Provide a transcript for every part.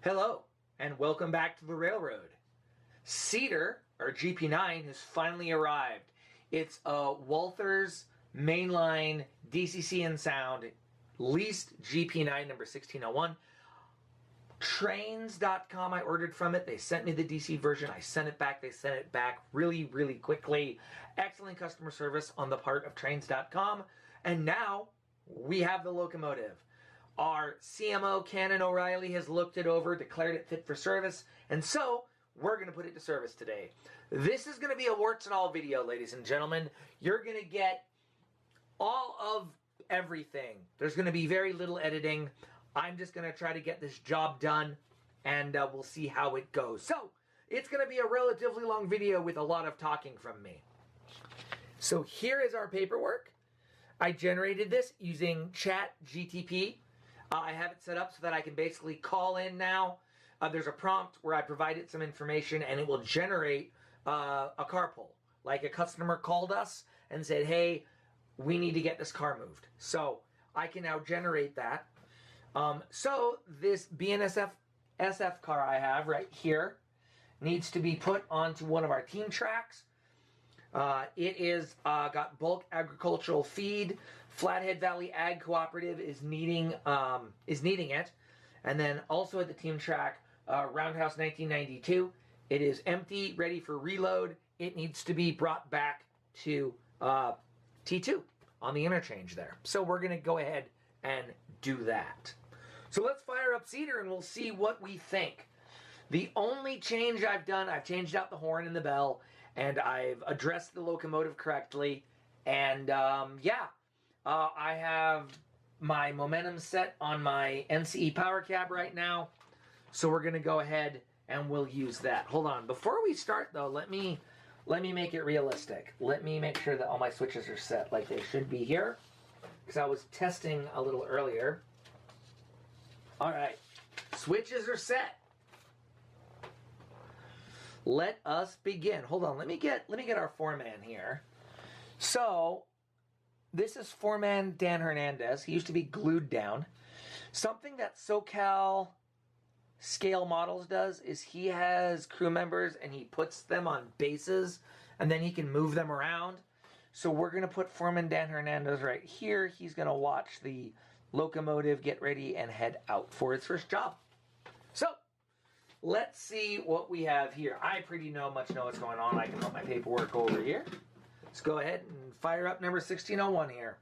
Hello, and welcome back to the railroad. Cedar, or GP-9, has finally arrived. It's a Walther's mainline DCC and sound, leased GP-9 number 1601. Trains.com, I ordered from it. They sent me the DC version. I sent it back. They sent it back really quickly. Excellent customer service on the part of Trains.com. And now we have the locomotive. Our CMO, Cannon O'Reilly, has looked it over, declared it fit for service, and so we're going to put it to service today. This is going to be a warts and all video, ladies and gentlemen. You're going to get all of everything. There's going to be very little editing. I'm just going to try to get this job done, and we'll see how it goes. So, it's going to be a relatively long video with a lot of talking from me. So here is our paperwork. I generated this using ChatGTP. I have it set up so that I can basically call in now. There's a prompt where I provided some information and it will generate a car pull. Like a customer called us and said, hey, we need to get this car moved. So I can now generate that. So this BNSF SF car I have right here needs to be put onto one of our team tracks. It is got bulk agricultural feed. Flathead Valley Ag Cooperative is needing it, and then also at the team track, Roundhouse 1992. It is empty, ready for reload. It needs to be brought back to T2 on the interchange there. So we're going to go ahead and do that. So let's fire up Cedar and we'll see what we think. The only change I've done, I've changed out the horn and the bell, and I've addressed the locomotive correctly. And I have my momentum set on my NCE power cab right now. So we're going to go ahead and we'll use that. Hold on. Before we start, though, let me make it realistic. Let me make sure that all my switches are set like they should be here, because I was testing a little earlier. All right. Switches are set. Let us begin. Hold on. Let me get our foreman here. So, this is foreman Dan Hernandez. He used to be glued down. Something that SoCal Scale Models does is he has crew members and he puts them on bases and then he can move them around. So we're going to put foreman Dan Hernandez right here. He's going to watch the locomotive get ready and head out for its first job. So, let's see what we have here. I pretty much know what's going on. I can put my paperwork over here. Let's go ahead and fire up number 1601 here.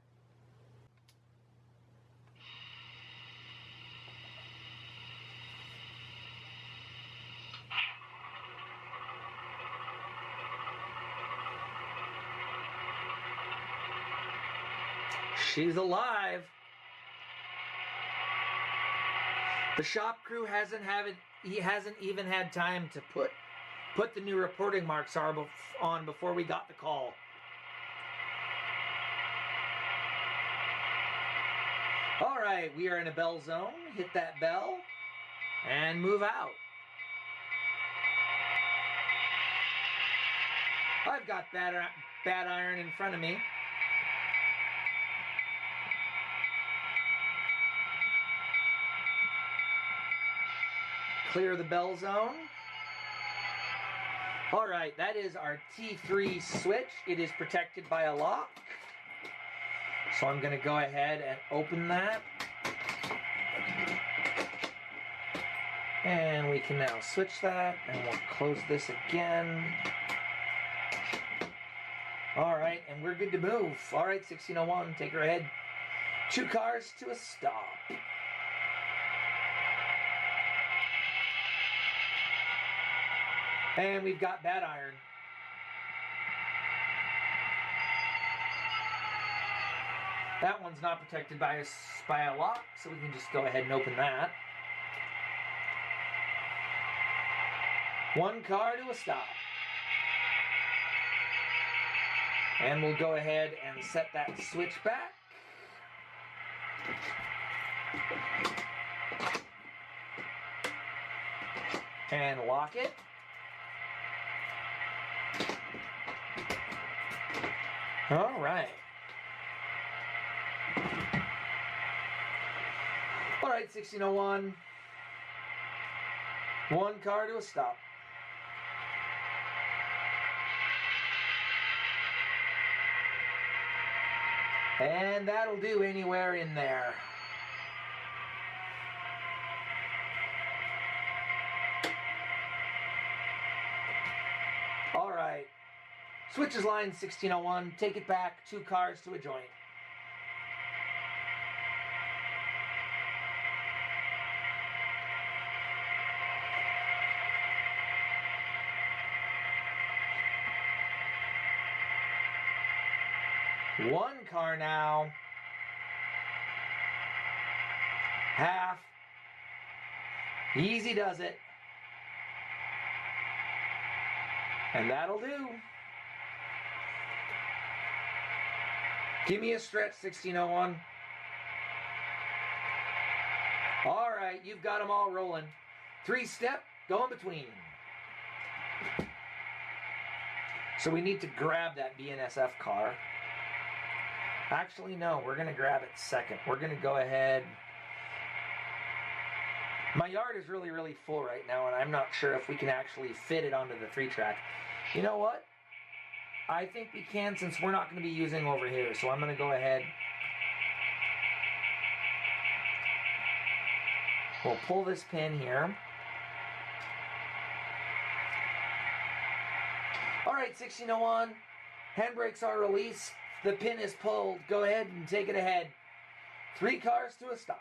She's alive. The shop crew hasn't even had time to put the new reporting marks on before we got the call. All right, we are in a bell zone. Hit that bell and move out. I've got bad iron in front of me. Clear the bell zone. All right, that is our T3 switch. It is protected by a lock. So I'm going to go ahead and open that. And we can now switch that, and we'll close this again. All right, and we're good to move. All right, 1601, take her ahead. 2 cars to a stop. And we've got bad iron. That one's not protected by a lock, so we can just go ahead and open that. 1 car to a stop. And we'll go ahead and set that switch back. And lock it. All right. All right, 1601. One car to a stop. And that'll do anywhere in there. All right. Switches line 1601. Take it back. 2 cars to a joint. One car now. Half. Easy does it. And that'll do. Give me a stretch, 1601. All right, you've got them all rolling. 3-step, go in between. So we need to grab that BNSF car. Actually, no, we're going to grab it second. We're going to go ahead. My yard is really, really full right now, and I'm not sure if we can actually fit it onto the 3-track. You know what? I think we can, since we're not going to be using over here. So I'm going to go ahead. We'll pull this pin here. All right, 1601. Handbrakes are released. The pin is pulled. Go ahead and take it ahead. 3 cars to a stop.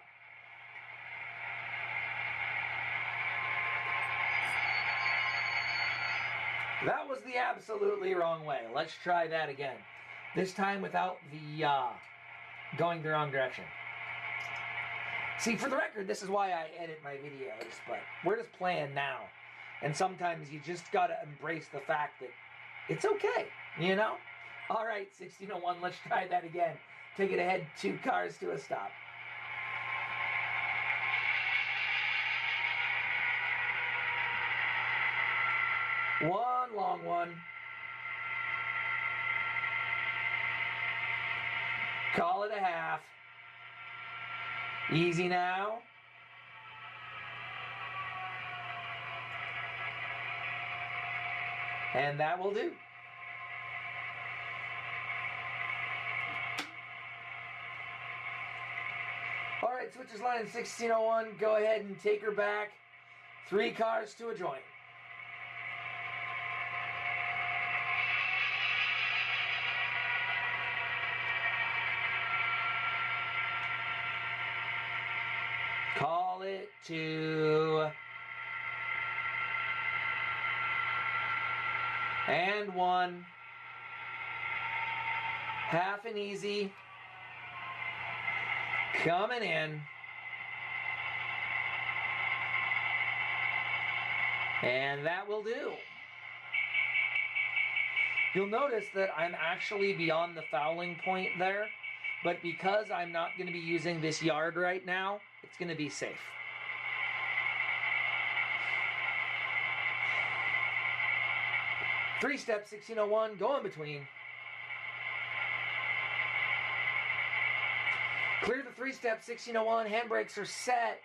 That was the absolutely wrong way. Let's try that again. This time without the going the wrong direction. See, for the record, this is why I edit my videos, but we're just playing now. And sometimes you just got to embrace the fact that it's okay, you know? All right, 1601, let's try that again. Take it ahead, 2 cars to a stop. One long one. Call it a half. Easy now. And that will do. All right, switches line 1601. Go ahead and take her back. 3 cars to a joint. Call it 2. And 1. Half and easy. Coming in. And that will do. You'll notice that I'm actually beyond the fouling point there, but because I'm not going to be using this yard right now, it's going to be safe. Three-step 1601, go in between. Clear the 3-step 1601, handbrakes are set.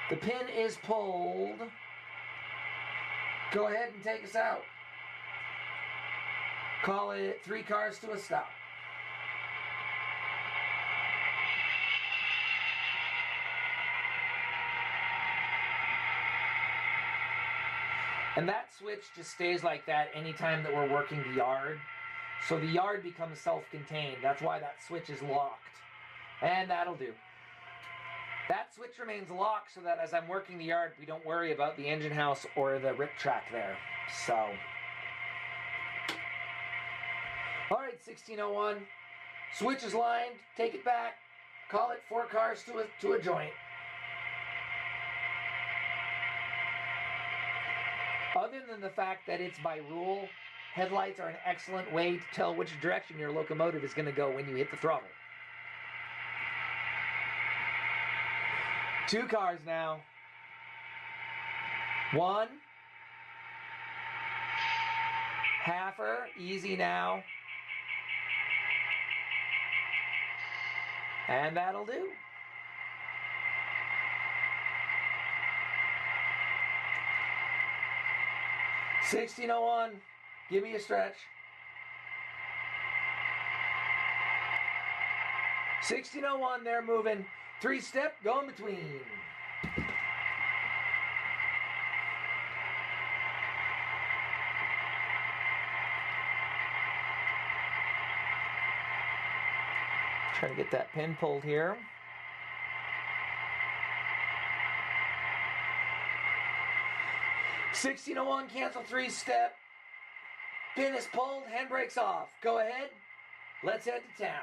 The pin is pulled. Go ahead and take us out. Call it 3 cars to a stop. And that switch just stays like that anytime that we're working the yard. So the yard becomes self-contained. That's why that switch is locked. And that'll do. That switch remains locked so that as I'm working the yard, we don't worry about the engine house or the rip track there. So. All right, 1601. Switch is lined. Take it back. Call it 4 cars to a joint. Other than the fact that it's by rule, headlights are an excellent way to tell which direction your locomotive is going to go when you hit the throttle. 2 cars now. 1. Halfer, easy now. And that'll do. 1601, give me a stretch. 1601, they're moving. 3-step, go in between. Trying to get that pin pulled here. (1601) cancel 3-step. Pin is pulled, handbrake's off. Go ahead. Let's head to town.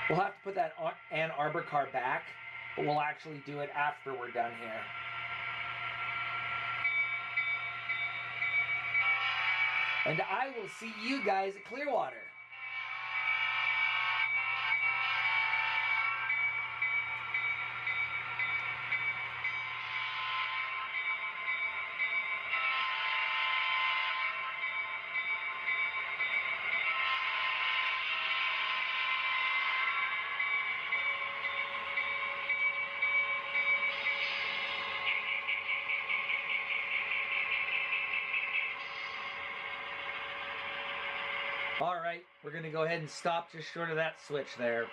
We'll have to put that Ann Arbor car back, but we'll actually do it after we're done here. And I will see you guys at Clearwater. All right, we're going to go ahead and stop just short of that switch there.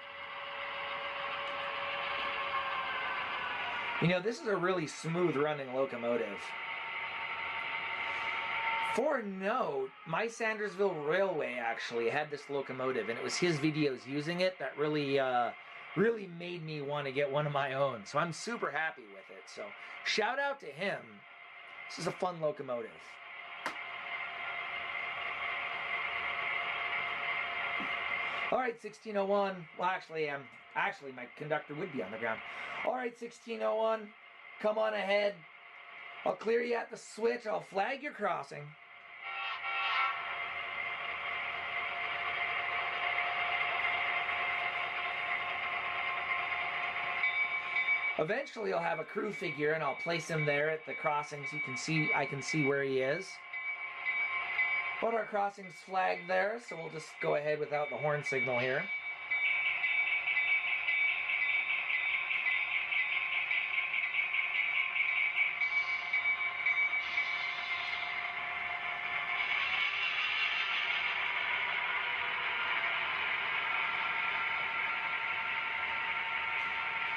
You know, this is a really smooth running locomotive. For a note, my Sandersville Railway actually had this locomotive, and it was his videos using it that really made me want to get one of my own. So I'm super happy with it. So shout out to him. This is a fun locomotive. All right, 1601. Well, actually, my conductor would be on the ground. All right, 1601. Come on ahead. I'll clear you at the switch. I'll flag your crossing. Eventually, I'll have a crew figure, and I'll place him there at the crossing so I can see where he is. But our crossing's flagged there, so we'll just go ahead without the horn signal here.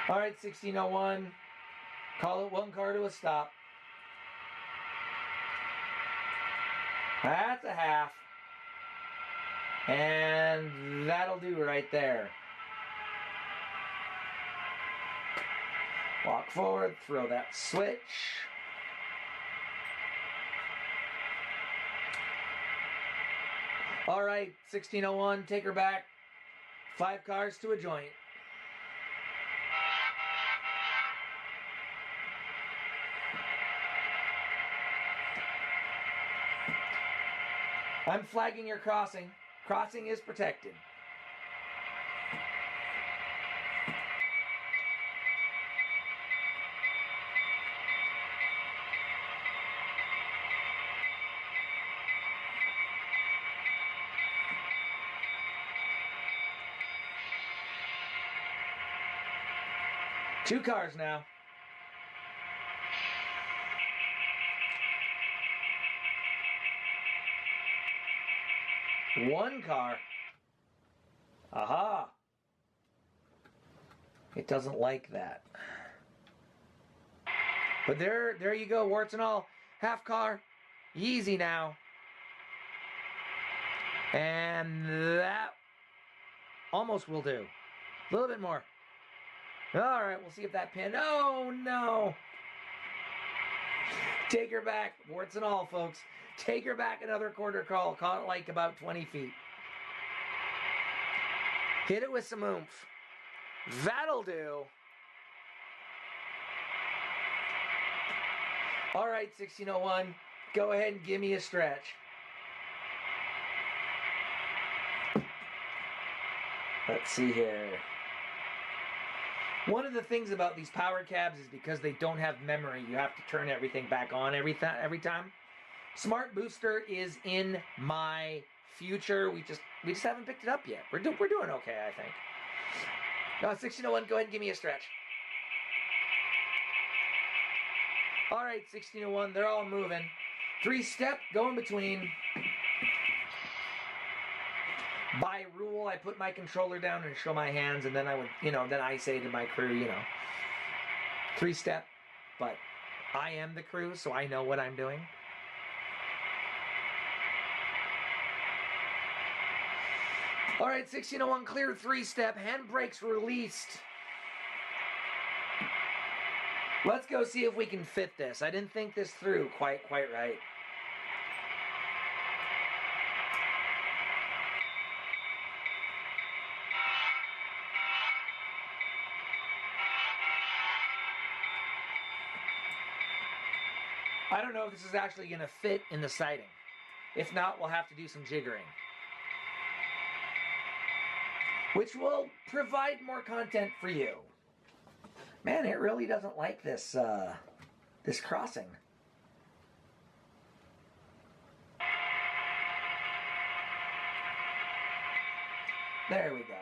All right, 1601. Call it one car to a stop. That's a half. And that'll do right there. Walk forward, throw that switch. All right, 1601, take her back. 5 cars to a joint. I'm flagging your crossing. Crossing is protected. Two cars now. One car. Aha. It doesn't like that. But there you go, warts and all. Half car. Easy now. And that almost will do. A little bit more. All right, we'll see if that pin... Oh, no. Take her back. Warts and all, folks. Take her back another quarter call. Call it like about 20 feet. Hit it with some oomph. That'll do. All right, 1601. Go ahead and give me a stretch. Let's see here. One of the things about these power cabs is because they don't have memory, you have to turn everything back on every time. Smart Booster is in my future. We just haven't picked it up yet. We're doing okay, I think. 1601, go ahead and give me a stretch. All right, 1601, they're all moving. 3-step, go in between. By rule, I put my controller down and show my hands, and then I would, then I say to my crew, 3-step, but I am the crew, so I know what I'm doing. All right, 1601, clear 3-step, handbrakes released. Let's go see if we can fit this. I didn't think this through quite right. I don't know if this is actually going to fit in the siding. If not, we'll have to do some jiggering, which will provide more content for you. Man, it really doesn't like this this crossing. There we go.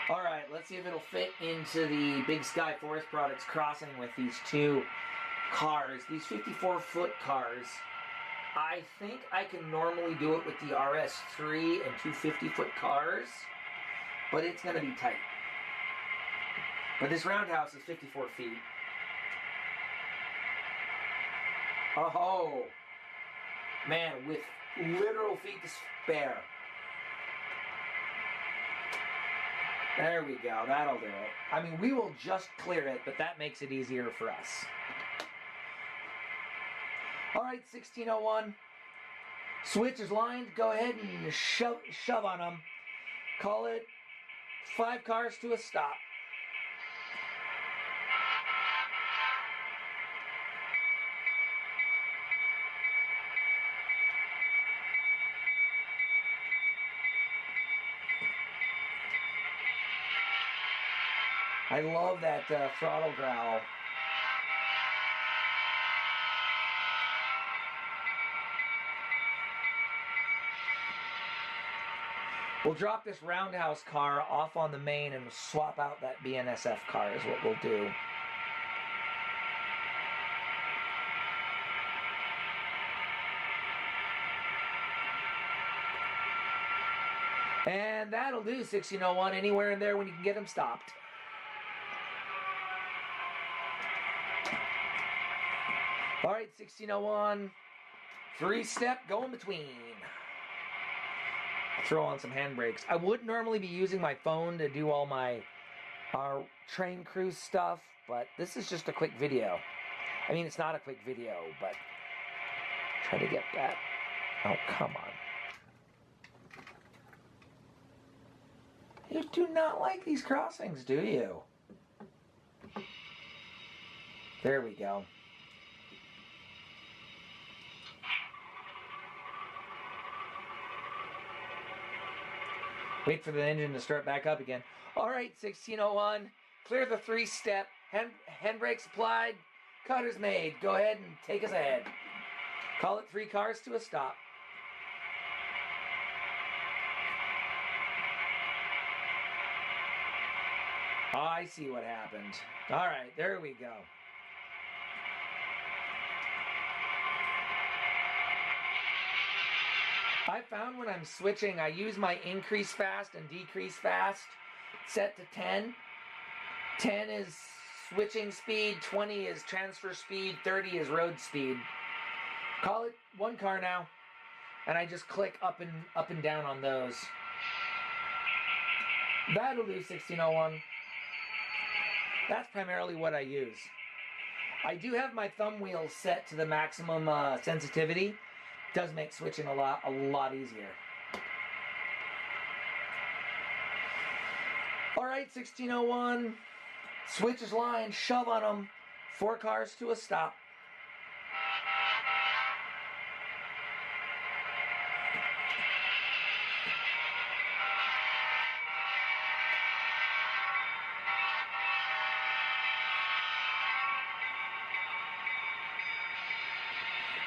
All right, let's see if it'll fit into the Big Sky Forest Products crossing with these two cars, these 54-foot cars. I think I can normally do it with the RS3 and two 50-foot cars, but it's going to be tight. But this roundhouse is 54 feet. Oh, man, with literal feet to spare. There we go, that'll do it. I mean, we will just clear it, but that makes it easier for us. All right, 1601. Switch is lined. Go ahead and shove on them. Call it 5 cars to a stop. I love that throttle growl. We'll drop this roundhouse car off on the main and swap out that BNSF car is what we'll do. And that'll do, 1601, anywhere in there when you can get them stopped. All right, 1601, 3-step, go in between. Throw on some handbrakes. I would normally be using my phone to do all my train crew stuff, but this is just a quick video. I mean, it's not a quick video, but try to get that. Oh, come on. You do not like these crossings, do you? There we go. Wait for the engine to start back up again. All right, 1601. Clear the 3-step. Handbrakes applied. Cutter's made. Go ahead and take us ahead. Call it 3 cars to a stop. Oh, I see what happened. All right, there we go. I found when I'm switching, I use my increase fast and decrease fast set to 10. 10 is switching speed, 20 is transfer speed, 30 is road speed. Call it 1 car now, and I just click up and down on those. That'll do, 1601. That's primarily what I use. I do have my thumb wheel set to the maximum sensitivity. Does make switching a lot easier. All right, 1601. Switch is lined. Shove on them. 4 cars to a stop.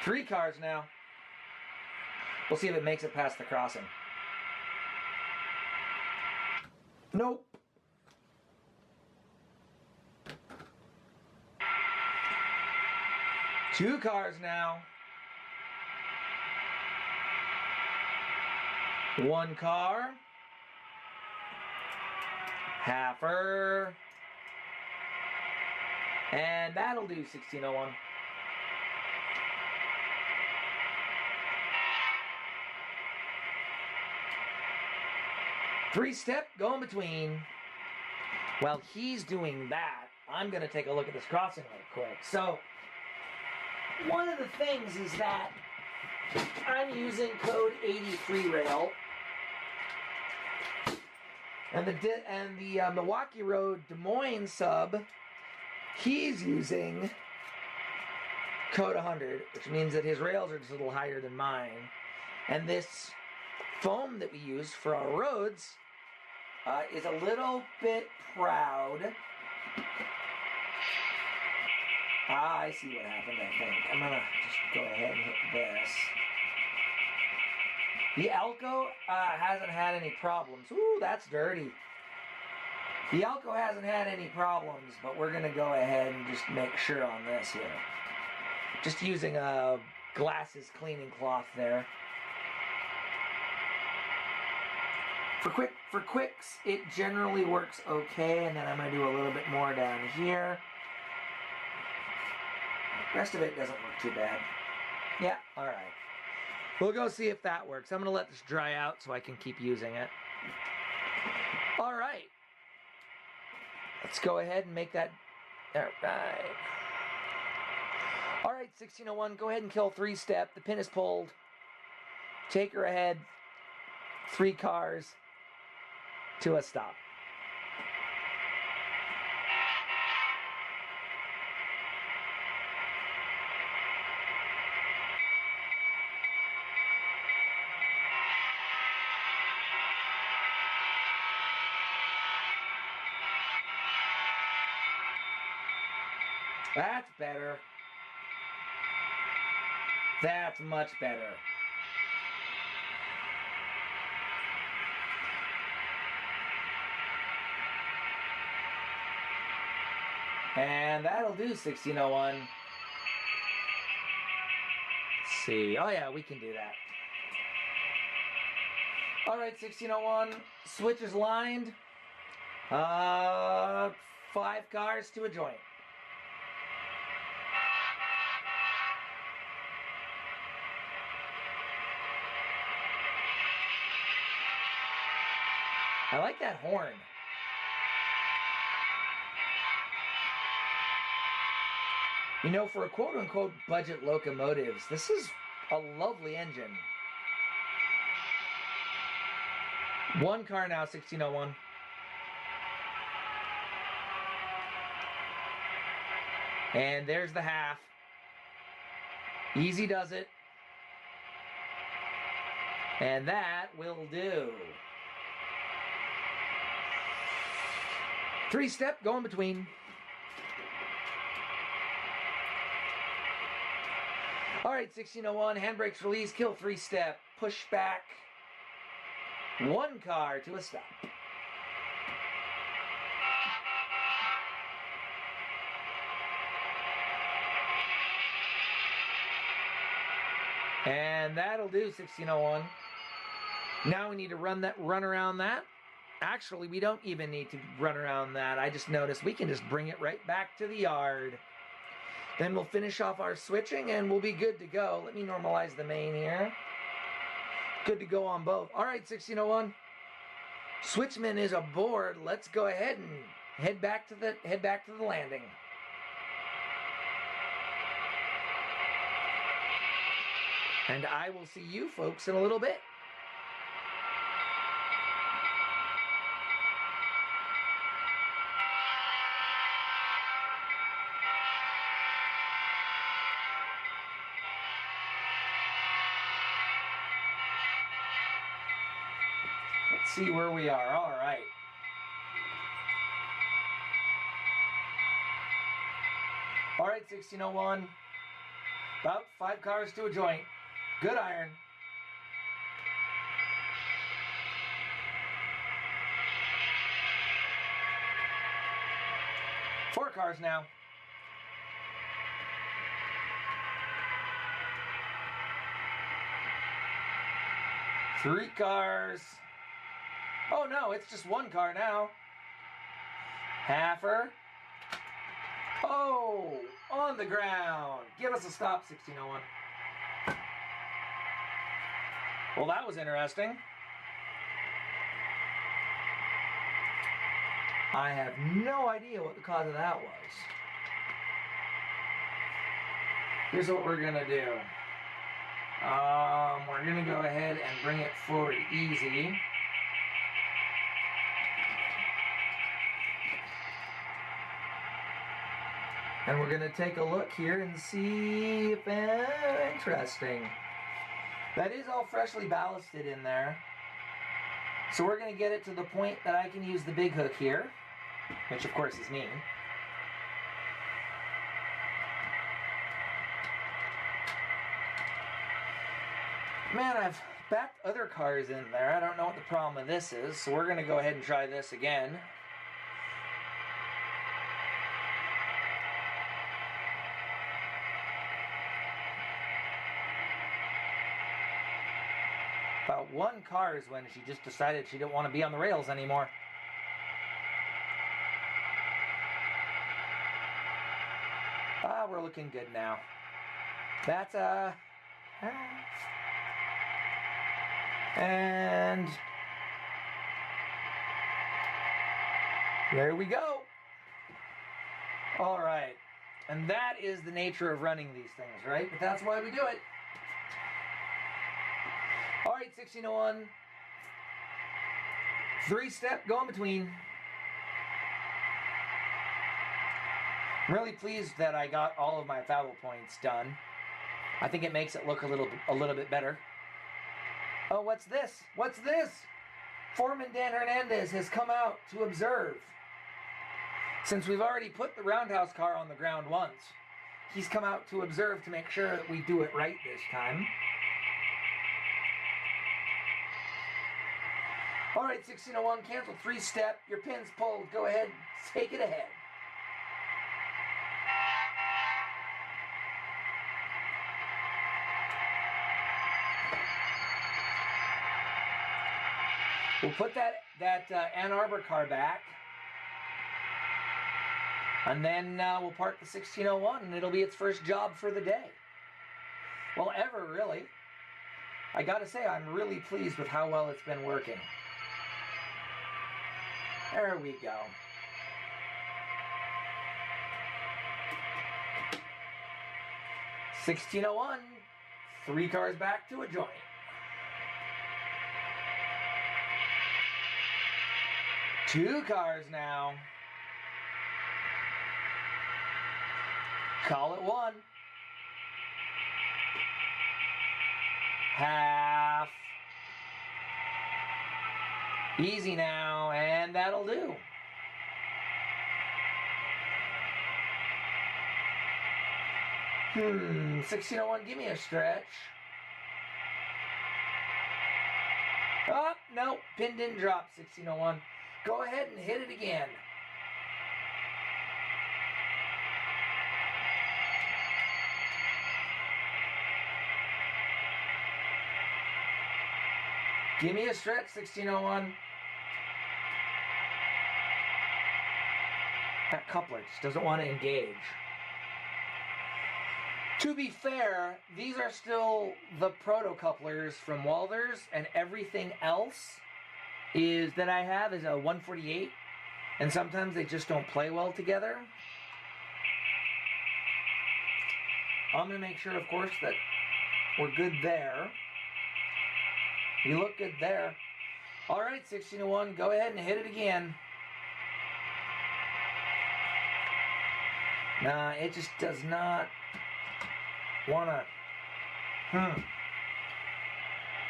3 cars now. We'll see if it makes it past the crossing. Nope. Two cars now. 1 car. Halfer. And that'll do 1601. Three-step, go in between. While he's doing that, I'm going to take a look at this crossing real quick. So, one of the things is that I'm using code 83 rail. And the Milwaukee Road Des Moines sub, he's using code 100, which means that his rails are just a little higher than mine. And this foam that we use for our roads is a little bit proud. I see what happened, I think. I'm going to just go ahead and hit this. The Elko hasn't had any problems. Ooh, that's dirty. The Elko hasn't had any problems, but we're going to go ahead and just make sure on this here. Just using a glasses cleaning cloth there. For quicks, it generally works okay, and then I'm going to do a little bit more down here. The rest of it doesn't look too bad. Yeah, all right. We'll go see if that works. I'm going to let this dry out so I can keep using it. All right. Let's go ahead and make that. All right. All right, 1601, go ahead and kill 3-step. The pin is pulled. Take her ahead. 3 cars to a stop. That's better. That's much better. And that'll do 1601. Let's see. Oh yeah, we can do that. All right, 1601. Switch is lined. 5 cars to a joint. I like that horn. You know, for a quote-unquote budget locomotives, this is a lovely engine. 1 car now, 1601. And there's the half. Easy does it. And that will do. 3-step, go in between. All right, 1601, handbrakes release, kill 3-step, push back. 1 car to a stop. And that'll do 1601. Now we need to run around that. Actually, we don't even need to run around that. I just noticed we can just bring it right back to the yard. Then we'll finish off our switching and we'll be good to go. Let me normalize the main here. Good to go on both. All right, 1601. Switchman is aboard. Let's go ahead and head back to the landing. And I will see you folks in a little bit. Let's see where we are. All right. All right, 1601. About 5 cars to a joint. Good iron. Four cars now. Three cars. Oh no, it's just one car now. Halfer. Oh, on the ground. Give us a stop, 1601. Well, that was interesting. I have no idea what the cause of that was. Here's what we're gonna do. We're gonna go ahead and bring it forward easy. And we're gonna take a look here and see if, interesting. That is all freshly ballasted in there. So we're gonna get it to the point that I can use the big hook here, which of course is me. Man, I've backed other cars in there. I don't know what the problem with this is, so we're gonna go ahead and try this again. About one car is when she just decided she didn't want to be on the rails anymore. Ah, we're looking good now. That's a half. And there we go. All right. And that is the nature of running these things, right? But that's why we do it. All right, 1601. 3-step, go in between. I'm really pleased that I got all of my foul points done. I think it makes it look a little bit better. Oh, what's this? What's this? Foreman Dan Hernandez has come out to observe. Since we've already put the roundhouse car on the ground once, he's come out to observe to make sure that we do it right this time. All right, 1601, cancel 3-step. Your pin's pulled. Go ahead, take it ahead. We'll put that Ann Arbor car back. And then we'll park the 1601, and it'll be its first job for the day. Well, ever, really. I gotta say, I'm really pleased with how well it's been working. There we go. $16.01, 3 cars back to a joint. Two cars now. Call it 1. Half. Easy now, and that'll do. Hmm, 1601, give me a stretch. Oh, no, pin didn't drop, 1601. Go ahead and hit it again. Give me a stretch, 1601. That coupler just doesn't want to engage. To be fair, these are still the proto couplers from Walthers, and everything else that I have is a 148, and sometimes they just don't play well together. I'm going to make sure, of course, that we're good there. You look good there. All right, 1601, go ahead and hit it again. Nah, it just does not want to.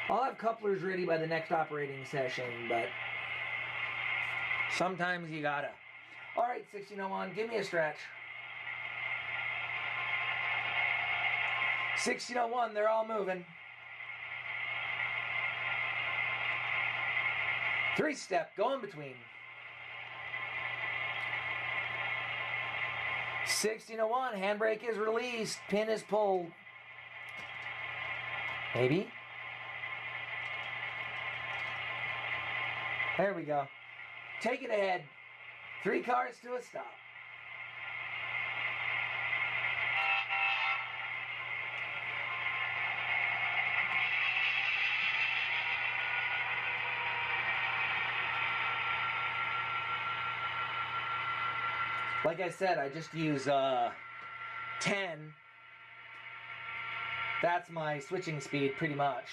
I'll have couplers ready by the next operating session, but sometimes you gotta. All right, 1601, give me a stretch. 1601, they're all moving. 3-step, go in between. 1601, handbrake is released, pin is pulled. Maybe. There we go. Take it ahead. 3 cars to a stop. Like I said, I just use 10. That's my switching speed pretty much.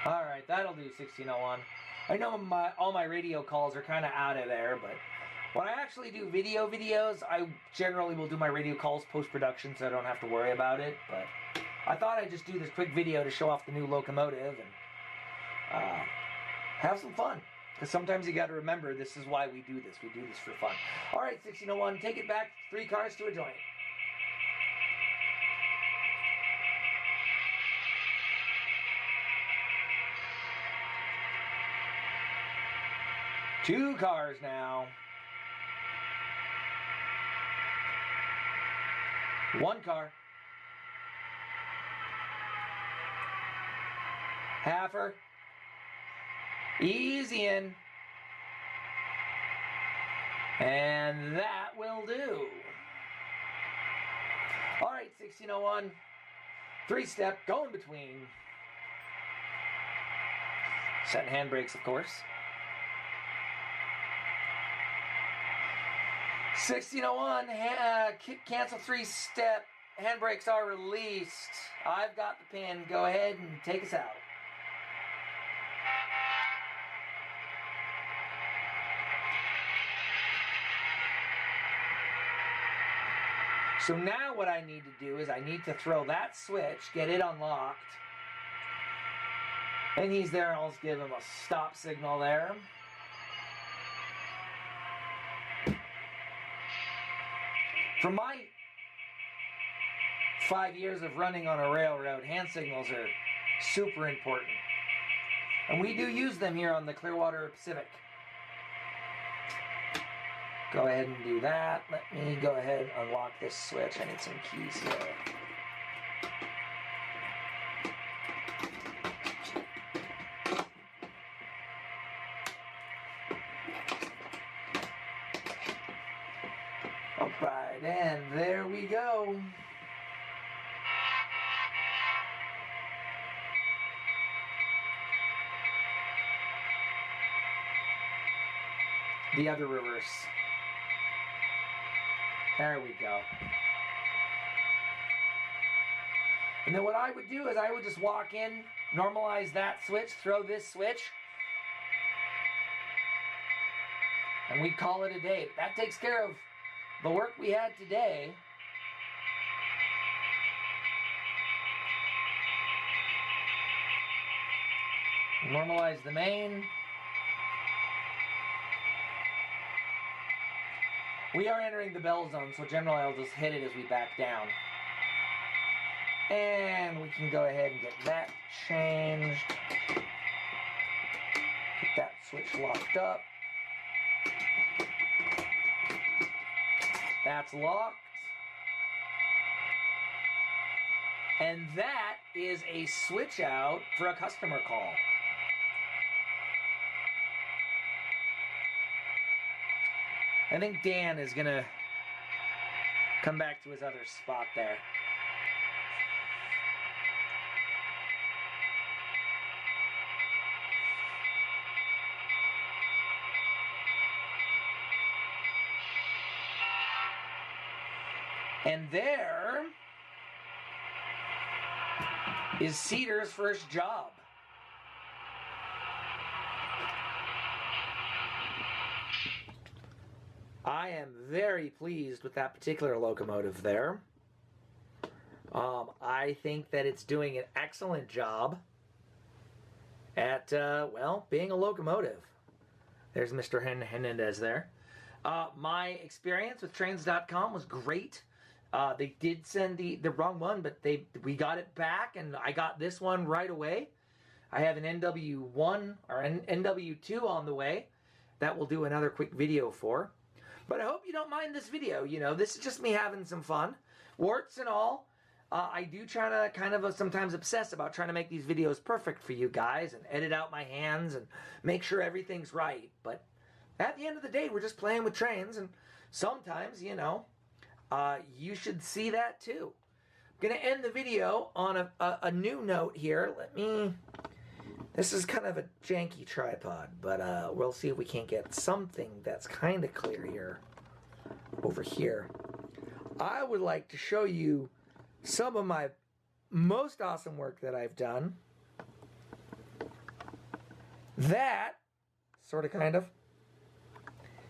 Alright, that'll do 1601. I know all my radio calls are kind of out of there, but when I actually do videos, I generally will do my radio calls post-production so I don't have to worry about it. But I thought I'd just do this quick video to show off the new locomotive and have some fun. Because sometimes you got to remember, this is why we do this. We do this for fun. All right, 1601, take it back. 3 cars to a joint. Two cars now. 1 car. Halfer. Easy in. And that will do. All right, 1601. 3-step, go in between. Setting handbrakes, of course. 1601, cancel 3-step. Handbrakes are released. I've got the pin. Go ahead and take us out. So now what I need to do is I need to throw that switch, get it unlocked. And he's there, and I'll just give him a stop signal there. For my 5 years of running on a railroad, hand signals are super important. And we do use them here on the Clearwater Pacific. Go ahead and do that. Let me go ahead and unlock this switch. I need some keys here. All right, and there we go. The other reverse. There we go. And then what I would do is I would just walk in, normalize that switch, throw this switch, and we call it a day. That takes care of the work we had today. Normalize the main. We are entering the bell zone, so generally I'll just hit it as we back down. And we can go ahead and get that changed. Get that switch locked up. That's locked. And that is a switch out for a customer call. I think Dan is going to come back to his other spot there. And there is Cedar's first job. I am very pleased with that particular locomotive there. I think that it's doing an excellent job at, well, being a locomotive. There's Mr. Hernandez there. My experience with trains.com was great. They did send the wrong one, but we got it back, and I got this one right away. I have an NW1 or an NW2 on the way that we'll do another quick video for. But I hope you don't mind this video. You know, this is just me having some fun. Warts and all. I do try to kind of sometimes obsess about trying to make these videos perfect for you guys and edit out my hands and make sure everything's right. But at the end of the day, we're just playing with trains, and sometimes, you know, you should see that too. I'm going to end the video on a new note here. This is kind of a janky tripod, but we'll see if we can't get something that's kind of clear here, over here. I would like to show you some of my most awesome work that I've done. That, sort of kind of,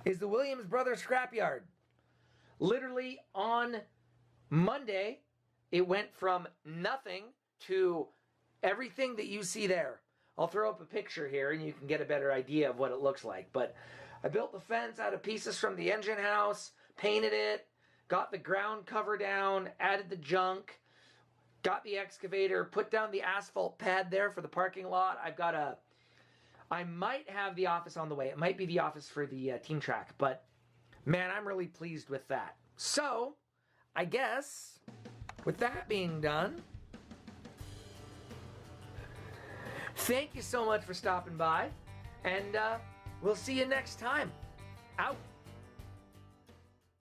is the Williams Brothers Scrapyard. Literally on Monday, it went from nothing to everything that you see there. I'll throw up a picture here and you can get a better idea of what it looks like. But I built the fence out of pieces from the engine house, painted it, got the ground cover down, added the junk, got the excavator, put down the asphalt pad there for the parking lot. I might have the office on the way. It might be the office for the team track, but man, I'm really pleased with that. So, I guess, with that being done, thank you so much for stopping by, and we'll see you next time. Out.